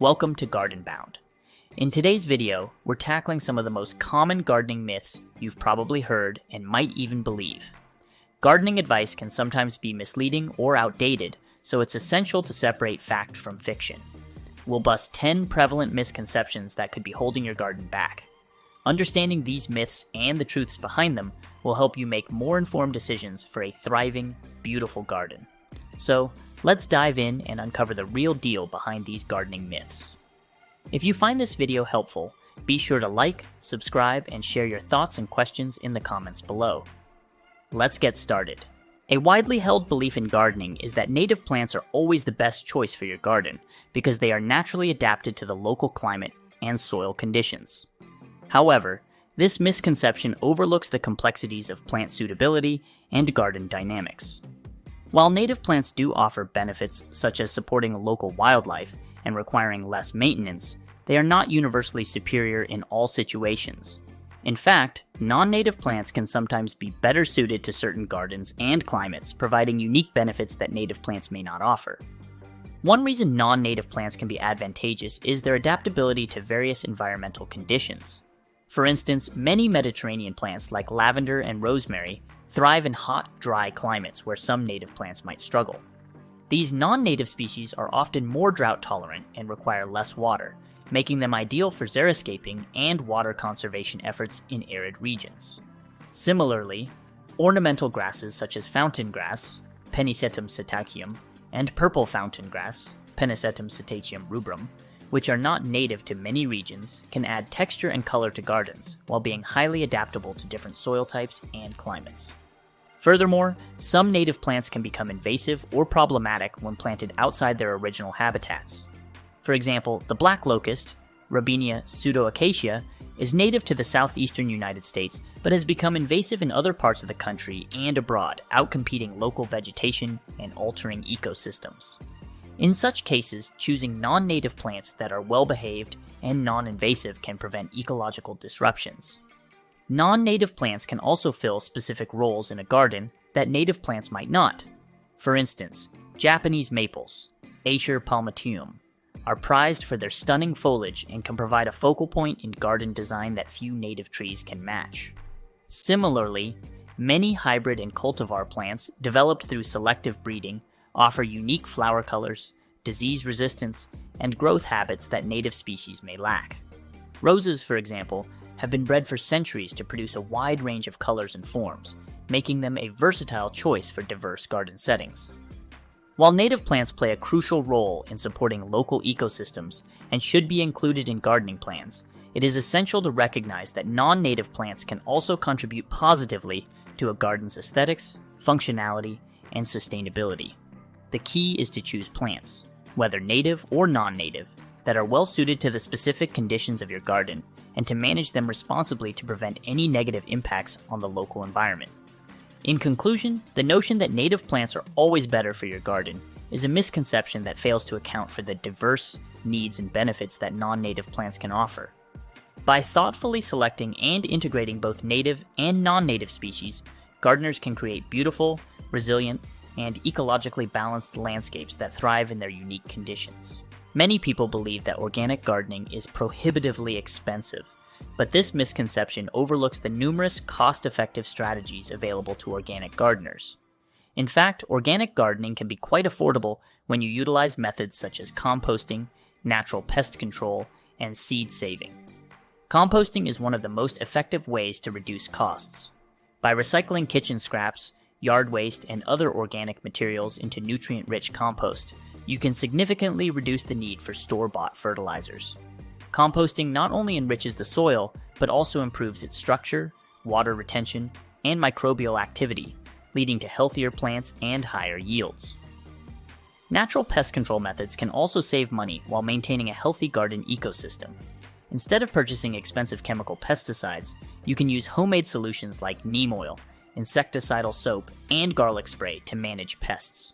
Welcome to Garden Bound. In today's video, we're tackling some of the most common gardening myths you've probably heard and might even believe. Gardening advice can sometimes be misleading or outdated, so it's essential to separate fact from fiction. We'll bust 10 prevalent misconceptions that could be holding your garden back. Understanding these myths and the truths behind them will help you make more informed decisions for a thriving, beautiful garden. So, let's dive in and uncover the real deal behind these gardening myths. If you find this video helpful, be sure to like, subscribe, and share your thoughts and questions in the comments below. Let's get started. A widely held belief in gardening is that native plants are always the best choice for your garden because they are naturally adapted to the local climate and soil conditions. However, this misconception overlooks the complexities of plant suitability and garden dynamics. While native plants do offer benefits such as supporting local wildlife and requiring less maintenance, they are not universally superior in all situations. In fact, non-native plants can sometimes be better suited to certain gardens and climates, providing unique benefits that native plants may not offer. One reason non-native plants can be advantageous is their adaptability to various environmental conditions. For instance, many Mediterranean plants like lavender and rosemary thrive in hot, dry climates where some native plants might struggle. These non-native species are often more drought tolerant and require less water, making them ideal for xeriscaping and water conservation efforts in arid regions. Similarly, ornamental grasses such as fountain grass, Penicetum setaceum, and purple fountain grass, Penicetum setaceum rubrum, which are not native to many regions, can add texture and color to gardens while being highly adaptable to different soil types and climates. Furthermore, some native plants can become invasive or problematic when planted outside their original habitats. For example, the black locust, Robinia pseudoacacia, is native to the southeastern United States but has become invasive in other parts of the country and abroad, outcompeting local vegetation and altering ecosystems. In such cases, choosing non-native plants that are well-behaved and non-invasive can prevent ecological disruptions. Non-native plants can also fill specific roles in a garden that native plants might not. For instance, Japanese maples, Acer palmatium, are prized for their stunning foliage and can provide a focal point in garden design that few native trees can match. Similarly, many hybrid and cultivar plants developed through selective breeding offer unique flower colors, disease resistance, and growth habits that native species may lack. Roses, for example, have been bred for centuries to produce a wide range of colors and forms, making them a versatile choice for diverse garden settings. While native plants play a crucial role in supporting local ecosystems and should be included in gardening plans, it is essential to recognize that non-native plants can also contribute positively to a garden's aesthetics, functionality, and sustainability. The key is to choose plants, whether native or non-native, that are well suited to the specific conditions of your garden and to manage them responsibly to prevent any negative impacts on the local environment. In conclusion, the notion that native plants are always better for your garden is a misconception that fails to account for the diverse needs and benefits that non-native plants can offer. By thoughtfully selecting and integrating both native and non-native species, gardeners can create beautiful, resilient, and ecologically balanced landscapes that thrive in their unique conditions. Many people believe that organic gardening is prohibitively expensive, but this misconception overlooks the numerous cost-effective strategies available to organic gardeners. In fact, organic gardening can be quite affordable when you utilize methods such as composting, natural pest control, and seed saving. Composting is one of the most effective ways to reduce costs. By recycling kitchen scraps, yard waste, and other organic materials into nutrient-rich compost, you can significantly reduce the need for store-bought fertilizers. Composting not only enriches the soil, but also improves its structure, water retention, and microbial activity, leading to healthier plants and higher yields. Natural pest control methods can also save money while maintaining a healthy garden ecosystem. Instead of purchasing expensive chemical pesticides, you can use homemade solutions like neem oil, insecticidal soap, and garlic spray to manage pests.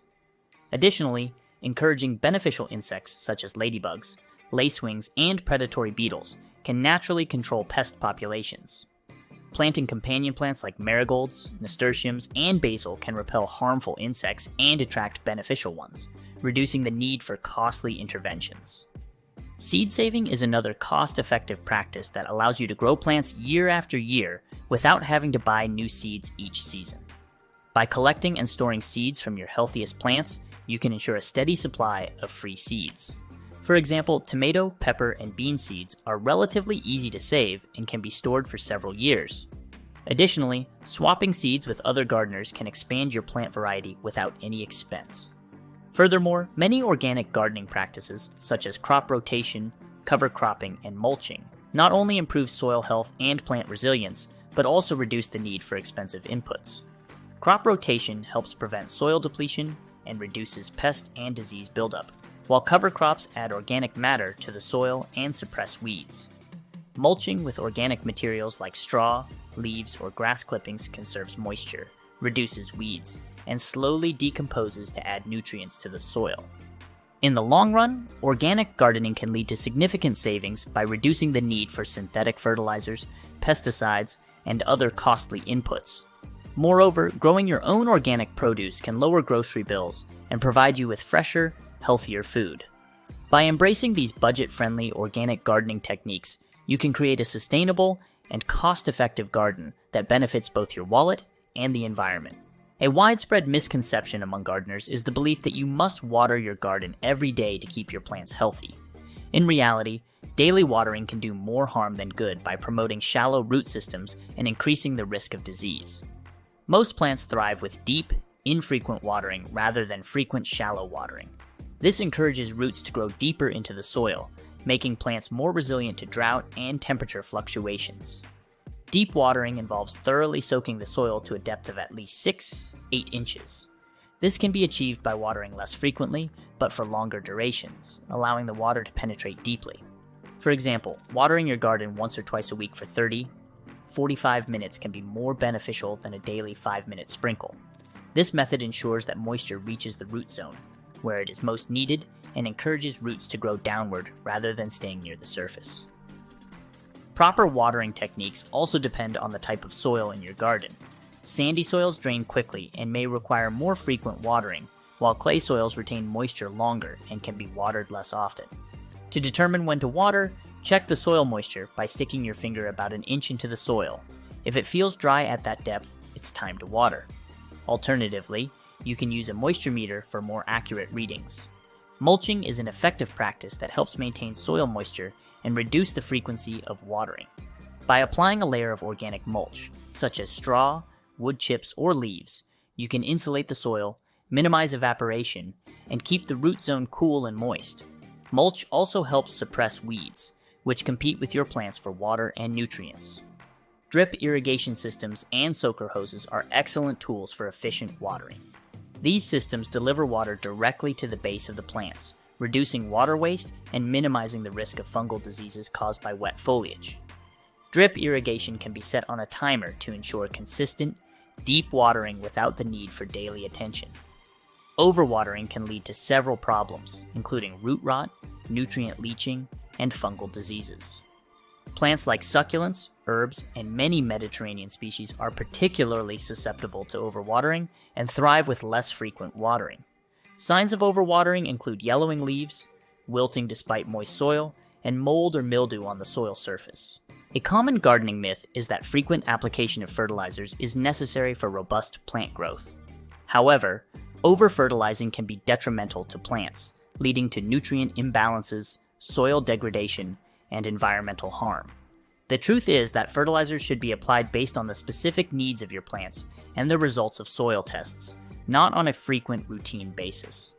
Additionally, encouraging beneficial insects such as ladybugs, lacewings, and predatory beetles can naturally control pest populations. Planting companion plants like marigolds, nasturtiums, and basil can repel harmful insects and attract beneficial ones, reducing the need for costly interventions. Seed saving is another cost-effective practice that allows you to grow plants year after year without having to buy new seeds each season. By collecting and storing seeds from your healthiest plants, you can ensure a steady supply of free seeds. For example, tomato, pepper, and bean seeds are relatively easy to save and can be stored for several years. Additionally, swapping seeds with other gardeners can expand your plant variety without any expense. Furthermore, many organic gardening practices, such as crop rotation, cover cropping, and mulching, not only improve soil health and plant resilience, but also reduce the need for expensive inputs. Crop rotation helps prevent soil depletion and reduces pest and disease buildup, while cover crops add organic matter to the soil and suppress weeds. Mulching with organic materials like straw, leaves, or grass clippings conserves moisture, reduces weeds, and slowly decomposes to add nutrients to the soil. In the long run, organic gardening can lead to significant savings by reducing the need for synthetic fertilizers, pesticides, and other costly inputs. Moreover, growing your own organic produce can lower grocery bills and provide you with fresher, healthier food. By embracing these budget-friendly organic gardening techniques, you can create a sustainable and cost-effective garden that benefits both your wallet and the environment. A widespread misconception among gardeners is the belief that you must water your garden every day to keep your plants healthy. In reality, daily watering can do more harm than good by promoting shallow root systems and increasing the risk of disease. Most plants thrive with deep, infrequent watering rather than frequent shallow watering. This encourages roots to grow deeper into the soil, making plants more resilient to drought and temperature fluctuations. Deep watering involves thoroughly soaking the soil to a depth of at least 6-8 inches. This can be achieved by watering less frequently, but for longer durations, allowing the water to penetrate deeply. For example, watering your garden once or twice a week for 30-45 minutes can be more beneficial than a daily 5-minute sprinkle. This method ensures that moisture reaches the root zone, where it is most needed, and encourages roots to grow downward rather than staying near the surface. Proper watering techniques also depend on the type of soil in your garden. Sandy soils drain quickly and may require more frequent watering, while clay soils retain moisture longer and can be watered less often. To determine when to water, check the soil moisture by sticking your finger about an inch into the soil. If it feels dry at that depth, it's time to water. Alternatively, you can use a moisture meter for more accurate readings. Mulching is an effective practice that helps maintain soil moisture and reduce the frequency of watering. By applying a layer of organic mulch, such as straw, wood chips, or leaves, you can insulate the soil, minimize evaporation, and keep the root zone cool and moist. Mulch also helps suppress weeds, which compete with your plants for water and nutrients. Drip irrigation systems and soaker hoses are excellent tools for efficient watering. These systems deliver water directly to the base of the plants, reducing water waste and minimizing the risk of fungal diseases caused by wet foliage. Drip irrigation can be set on a timer to ensure consistent, deep watering without the need for daily attention. Overwatering can lead to several problems, including root rot, nutrient leaching, and fungal diseases. Plants like succulents, herbs, and many Mediterranean species are particularly susceptible to overwatering and thrive with less frequent watering. Signs of overwatering include yellowing leaves, wilting despite moist soil, and mold or mildew on the soil surface. A common gardening myth is that frequent application of fertilizers is necessary for robust plant growth. However, over-fertilizing can be detrimental to plants, leading to nutrient imbalances, soil degradation, and environmental harm. The truth is that fertilizers should be applied based on the specific needs of your plants and the results of soil tests, not on a frequent routine basis.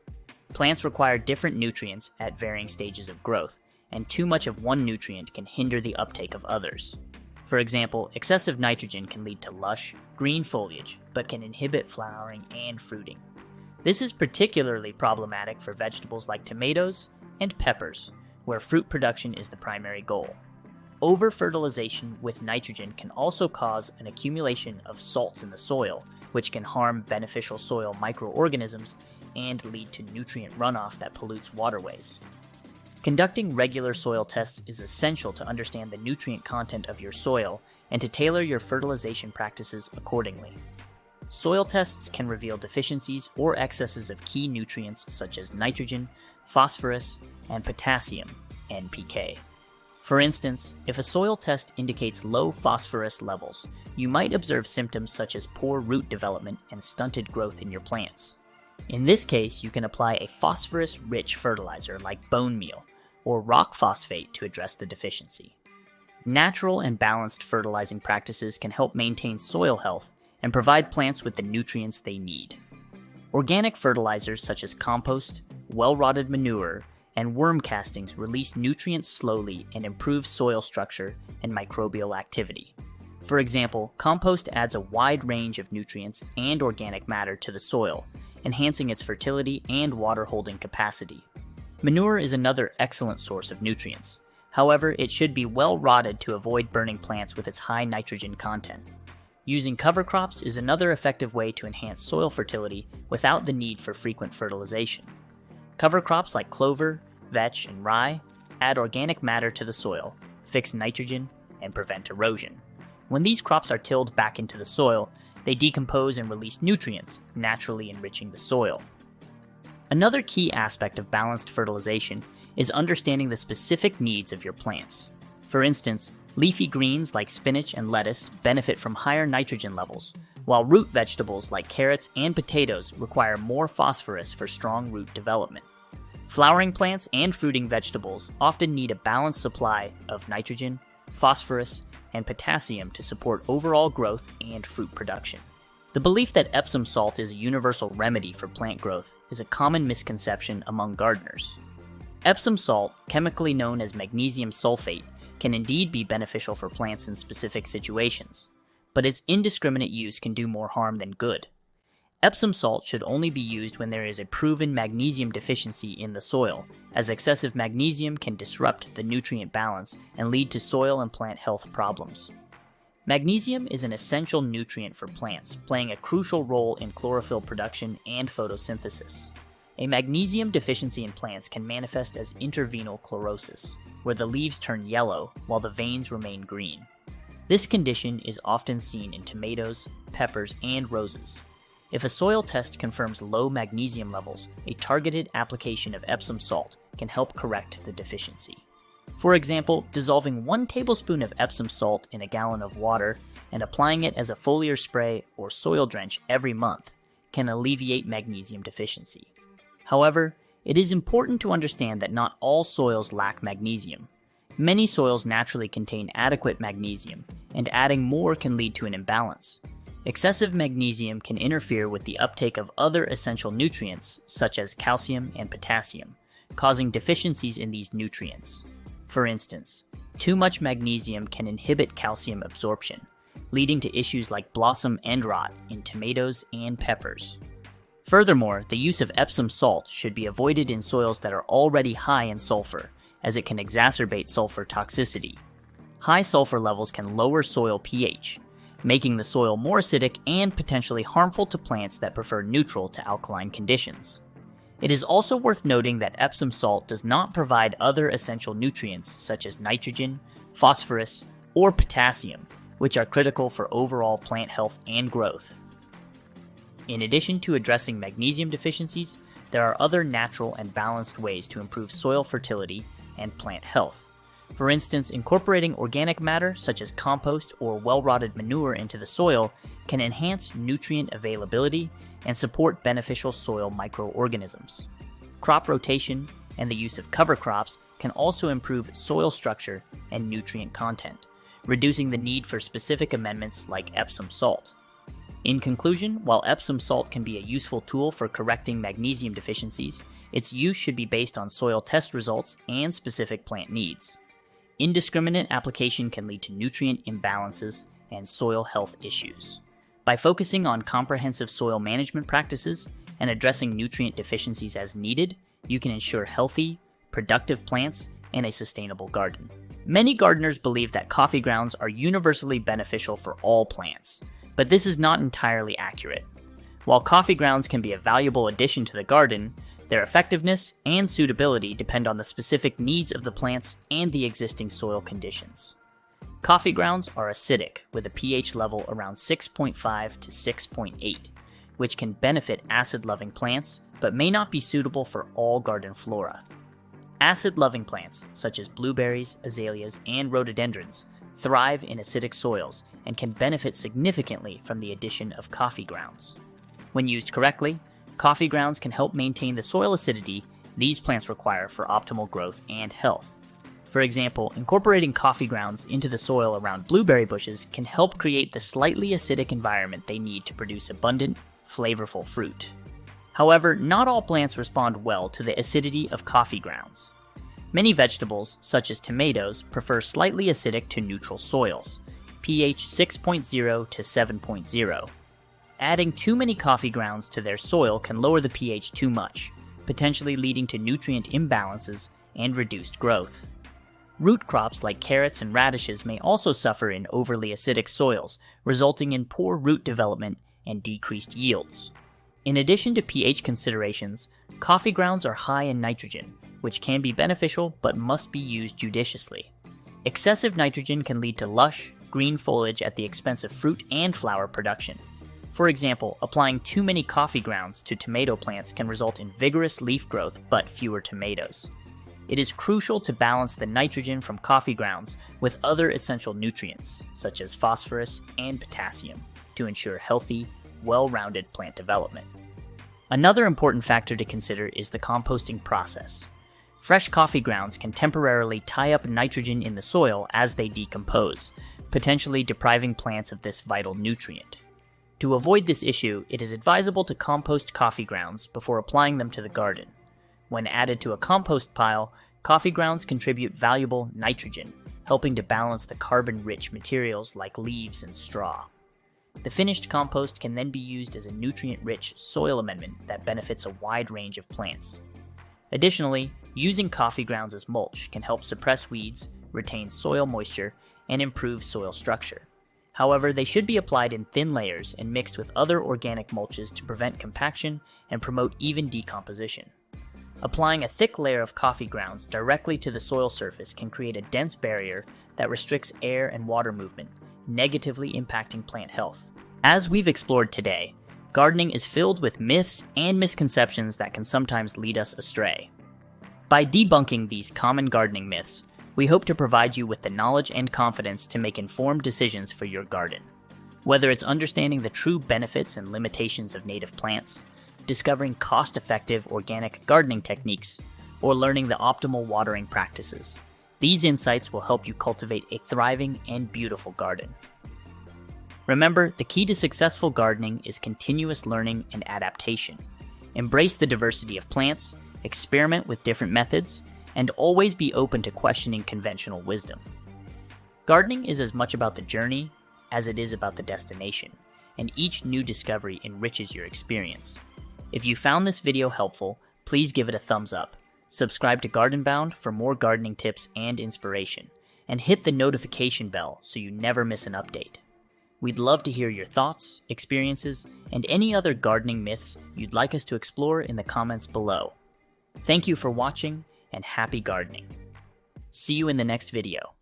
Plants require different nutrients at varying stages of growth, and too much of one nutrient can hinder the uptake of others. For example, excessive nitrogen can lead to lush, green foliage, but can inhibit flowering and fruiting. This is particularly problematic for vegetables like tomatoes and peppers, where fruit production is the primary goal. Over-fertilization with nitrogen can also cause an accumulation of salts in the soil, which can harm beneficial soil microorganisms and lead to nutrient runoff that pollutes waterways. Conducting regular soil tests is essential to understand the nutrient content of your soil and to tailor your fertilization practices accordingly. Soil tests can reveal deficiencies or excesses of key nutrients such as nitrogen, phosphorus, and potassium, NPK. For instance, if a soil test indicates low phosphorus levels, you might observe symptoms such as poor root development and stunted growth in your plants. In this case, you can apply a phosphorus-rich fertilizer like bone meal or rock phosphate to address the deficiency. Natural and balanced fertilizing practices can help maintain soil health and provide plants with the nutrients they need. Organic fertilizers such as compost, well-rotted manure, and worm castings release nutrients slowly and improve soil structure and microbial activity. For example, compost adds a wide range of nutrients and organic matter to the soil, enhancing its fertility and water-holding capacity. Manure is another excellent source of nutrients. However, it should be well rotted to avoid burning plants with its high nitrogen content. Using cover crops is another effective way to enhance soil fertility without the need for frequent fertilization. Cover crops like clover, vetch, and rye add organic matter to the soil, fix nitrogen, and prevent erosion. When these crops are tilled back into the soil, they decompose and release nutrients, naturally enriching the soil. Another key aspect of balanced fertilization is understanding the specific needs of your plants. For instance, leafy greens like spinach and lettuce benefit from higher nitrogen levels, while root vegetables like carrots and potatoes require more phosphorus for strong root development. Flowering plants and fruiting vegetables often need a balanced supply of nitrogen, phosphorus, and potassium to support overall growth and fruit production. The belief that Epsom salt is a universal remedy for plant growth is a common misconception among gardeners. Epsom salt, chemically known as magnesium sulfate, can indeed be beneficial for plants in specific situations, but its indiscriminate use can do more harm than good. Epsom salt should only be used when there is a proven magnesium deficiency in the soil, as excessive magnesium can disrupt the nutrient balance and lead to soil and plant health problems. Magnesium is an essential nutrient for plants, playing a crucial role in chlorophyll production and photosynthesis. A magnesium deficiency in plants can manifest as interveinal chlorosis, where the leaves turn yellow while the veins remain green. This condition is often seen in tomatoes, peppers, and roses. If a soil test confirms low magnesium levels, a targeted application of Epsom salt can help correct the deficiency. For example, dissolving 1 tablespoon of Epsom salt in a gallon of water and applying it as a foliar spray or soil drench every month can alleviate magnesium deficiency. However, it is important to understand that not all soils lack magnesium. Many soils naturally contain adequate magnesium, and adding more can lead to an imbalance. Excessive magnesium can interfere with the uptake of other essential nutrients, such as calcium and potassium, causing deficiencies in these nutrients. For instance, too much magnesium can inhibit calcium absorption, leading to issues like blossom end rot in tomatoes and peppers. Furthermore, the use of Epsom salt should be avoided in soils that are already high in sulfur, as it can exacerbate sulfur toxicity. High sulfur levels can lower soil pH, making the soil more acidic and potentially harmful to plants that prefer neutral to alkaline conditions. It is also worth noting that Epsom salt does not provide other essential nutrients such as nitrogen, phosphorus, or potassium, which are critical for overall plant health and growth. In addition to addressing magnesium deficiencies, there are other natural and balanced ways to improve soil fertility and plant health. For instance, incorporating organic matter such as compost or well-rotted manure into the soil can enhance nutrient availability and support beneficial soil microorganisms. Crop rotation and the use of cover crops can also improve soil structure and nutrient content, reducing the need for specific amendments like Epsom salt. In conclusion, while Epsom salt can be a useful tool for correcting magnesium deficiencies, its use should be based on soil test results and specific plant needs. Indiscriminate application can lead to nutrient imbalances and soil health issues. By focusing on comprehensive soil management practices and addressing nutrient deficiencies as needed, you can ensure healthy, productive plants and a sustainable garden. Many gardeners believe that coffee grounds are universally beneficial for all plants, but this is not entirely accurate. While coffee grounds can be a valuable addition to the garden, their effectiveness and suitability depend on the specific needs of the plants and the existing soil conditions. Coffee grounds are acidic with a pH level around 6.5 to 6.8, which can benefit acid-loving plants but may not be suitable for all garden flora. Acid-loving plants, such as blueberries, azaleas, and rhododendrons, thrive in acidic soils and can benefit significantly from the addition of coffee grounds. When used correctly, coffee grounds can help maintain the soil acidity these plants require for optimal growth and health. For example, incorporating coffee grounds into the soil around blueberry bushes can help create the slightly acidic environment they need to produce abundant, flavorful fruit. However, not all plants respond well to the acidity of coffee grounds. Many vegetables, such as tomatoes, prefer slightly acidic to neutral soils, pH 6.0 to 7.0. Adding too many coffee grounds to their soil can lower the pH too much, potentially leading to nutrient imbalances and reduced growth. Root crops like carrots and radishes may also suffer in overly acidic soils, resulting in poor root development and decreased yields. In addition to pH considerations, coffee grounds are high in nitrogen, which can be beneficial but must be used judiciously. Excessive nitrogen can lead to lush, green foliage at the expense of fruit and flower production. For example, applying too many coffee grounds to tomato plants can result in vigorous leaf growth but fewer tomatoes. It is crucial to balance the nitrogen from coffee grounds with other essential nutrients, such as phosphorus and potassium, to ensure healthy, well-rounded plant development. Another important factor to consider is the composting process. Fresh coffee grounds can temporarily tie up nitrogen in the soil as they decompose, potentially depriving plants of this vital nutrient. To avoid this issue, it is advisable to compost coffee grounds before applying them to the garden. When added to a compost pile, coffee grounds contribute valuable nitrogen, helping to balance the carbon-rich materials like leaves and straw. The finished compost can then be used as a nutrient-rich soil amendment that benefits a wide range of plants. Additionally, using coffee grounds as mulch can help suppress weeds, retain soil moisture, and improve soil structure. However, they should be applied in thin layers and mixed with other organic mulches to prevent compaction and promote even decomposition. Applying a thick layer of coffee grounds directly to the soil surface can create a dense barrier that restricts air and water movement, negatively impacting plant health. As we've explored today, gardening is filled with myths and misconceptions that can sometimes lead us astray. By debunking these common gardening myths, we hope to provide you with the knowledge and confidence to make informed decisions for your garden. Whether it's understanding the true benefits and limitations of native plants, discovering cost-effective organic gardening techniques, or learning the optimal watering practices, these insights will help you cultivate a thriving and beautiful garden. Remember, the key to successful gardening is continuous learning and adaptation. Embrace the diversity of plants, experiment with different methods, and always be open to questioning conventional wisdom. Gardening is as much about the journey as it is about the destination, and each new discovery enriches your experience. If you found this video helpful, please give it a thumbs up, subscribe to Garden Bound for more gardening tips and inspiration, and hit the notification bell so you never miss an update. We'd love to hear your thoughts, experiences, and any other gardening myths you'd like us to explore in the comments below. Thank you for watching, and happy gardening. See you in the next video.